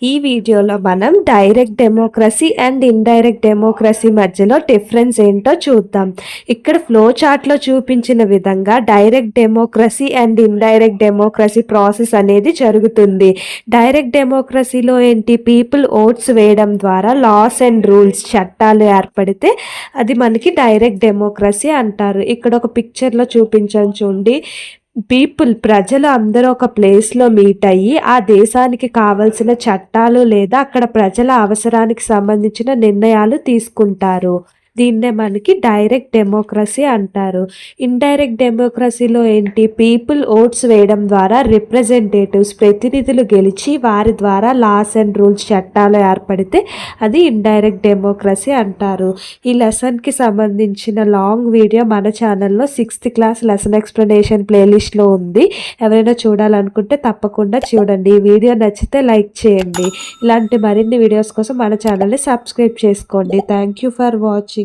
ఈ వీడియోలో మనం direct democracy and indirect democracy మధ్యలో డిఫరెన్స్ ఏంటో చూద్దాం. ఇక్కడ ఫ్లో చార్ట్లో చూపించిన విధంగా direct democracy and indirect democracy process అనేది జరుగుతుంది. డైరెక్ట్ డెమోక్రసీలో ఏంటి, పీపుల్ ఓట్స్ వేయడం ద్వారా లాస్ అండ్ రూల్స్ చట్టాలు ఏర్పడితే అది మనకి డైరెక్ట్ డెమోక్రసీ అంటారు. ఇక్కడ ఒక పిక్చర్లో చూపించాను చూడండి. ప్రజలు అందరూ ఒక ప్లేస్లో మీట్ అయ్యి ఆ దేశానికి కావలసిన చట్టాలు లేదా అక్కడ ప్రజల అవసరానికి సంబంధించిన నిర్ణయాలు తీసుకుంటారు. దీన్నే మనకి డైరెక్ట్ డెమోక్రసీ అంటారు. ఇండైరెక్ట్ డెమోక్రసీలో ఏంటి, పీపుల్ ఓట్స్ వేయడం ద్వారా రిప్రజెంటేటివ్స్ ప్రతినిధులు గెలిచి వారి ద్వారా లాస్ అండ్ రూల్స్ చట్టాలు ఏర్పడితే అది ఇండైరెక్ట్ డెమోక్రసీ అంటారు. ఈ లెసన్కి సంబంధించిన లాంగ్ వీడియో మన ఛానల్లో 6th క్లాస్ లెసన్ ఎక్స్ప్లెనేషన్ ప్లేలిస్ట్లో ఉంది. ఎవరైనా చూడాలనుకుంటే తప్పకుండా చూడండి. ఈ వీడియో నచ్చితే లైక్ చేయండి. ఇలాంటి మరిన్ని వీడియోస్ కోసం మన ఛానల్ని సబ్స్క్రైబ్ చేసుకోండి. Thank you for watching.